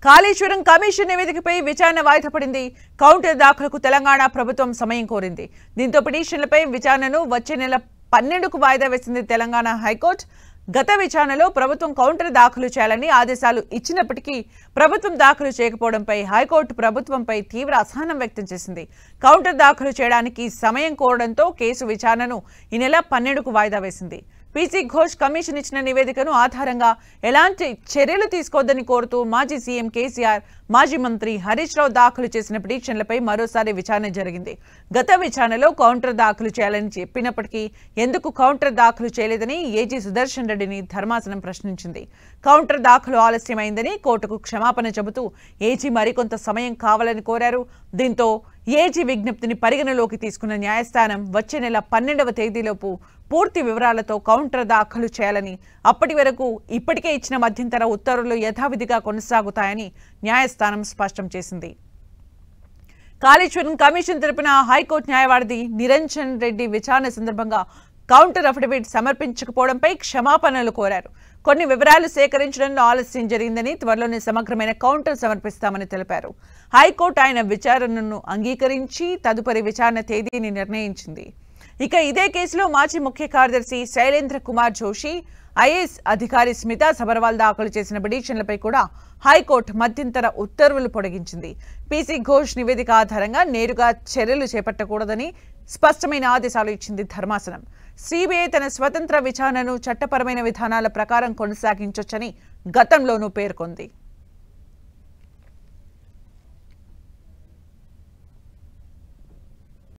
Kaleshwaram commission నివేదికపై విచారణ వాయిదా పడింది. కౌంటర్ దాఖలకు తెలంగాణ ప్రభుత్వం సమయం కోరింది. దీంతో పిటిషన్లపై విచారణను వచ్చే నెల 12కు వాయిదా వేసింది తెలంగాణ హైకోర్టు. గత విచారణలో ప్రభుత్వం కౌంటర్ దాఖలు చేయాలని ఆదేశాలు ఇచ్చినప్పటికీ ప్రభుత్వం దాఖలు చేయకపోవడంపై హైకోర్టు ప్రభుత్వంపై తీవ్ర అసహనం వ్యక్తం చేసింది. కౌంటర్ దాఖలు చేయడానికి సమయం కోరడంతో కేసు విచారణను ఈ నెల 12కు వాయిదా వేసింది. పీసీ ఘోష్ కమిషన్ ఇచ్చిన నివేదికను ఆధారంగా ఎలాంటి చర్యలు తీసుకోవద్దని కోరుతూ మాజీ సీఎం కేసీఆర్, మాజీ మంత్రి హరీష్ రావు దాఖలు చేసిన పిటిషన్లపై మరోసారి విచారణ జరిగింది. గత విచారణలో కౌంటర్ దాఖలు చేయాలని చెప్పినప్పటికీ ఎందుకు కౌంటర్ దాఖలు చేయలేదని ఏజీ సుదర్శన్ రెడ్డిని ధర్మాసనం ప్రశ్నించింది. కౌంటర్ దాఖలు ఆలస్యమైందని కోర్టుకు క్షమాపణ చెబుతూ ఏజీ మరికొంత సమయం కావాలని కోరారు. దీంతో ఏజీ విజ్ఞప్తిని పరిగణలోకి తీసుకున్న న్యాయస్థానం వచ్చే నెల 12వ తేదీలోపు పూర్తి వివరాలతో కౌంటర్ దాఖలు చేయాలని, అప్పటి వరకు ఇప్పటికే ఇచ్చిన మధ్యంతర ఉత్తర్వులు యథావిధిగా కొనసాగుతాయని న్యాయస్థానం స్పష్టం చేసింది. కాళేశ్వరం కమిషన్ తరపున హైకోర్టు న్యాయవాది నిరంజన్ రెడ్డి విచారణ సందర్భంగా కౌంటర్ అఫిడవిట్ సమర్పించకపోవడంపై క్షమాపణలు కోరారు. కొన్ని వివరాలు సేకరించడంలో ఆలస్యం జరిగిందని, త్వరలోనే సమగ్రమైన కౌంటర్ సమర్పిస్తామని తెలిపారు. హైకోర్టు ఆయన విచారణను అంగీకరించి తదుపరి విచారణ తేదీని నిర్ణయించింది. ఇక ఇదే కేసులో మాజీ ముఖ్య కార్యదర్శి శైలేంద్ర కుమార్ జోషి, ఐఏఎస్ అధికారి స్మితా సబర్వాల్ దాఖలు చేసిన పిటిషన్లపై కూడా హైకోర్టు మధ్యంతర ఉత్తర్వులు పొడిగించింది. పీసీ ఘోష్ నివేదిక ఆధారంగా నేరుగా చర్యలు చేపట్టకూడదని స్పష్టమైన ఆదేశాలు ఇచ్చింది ధర్మాసనం. సిబిఐ తన స్వతంత్ర విచారణను చట్టపరమైన విధానాల ప్రకారం కొనసాగించొచ్చని గతంలోనూ పేర్కొంది.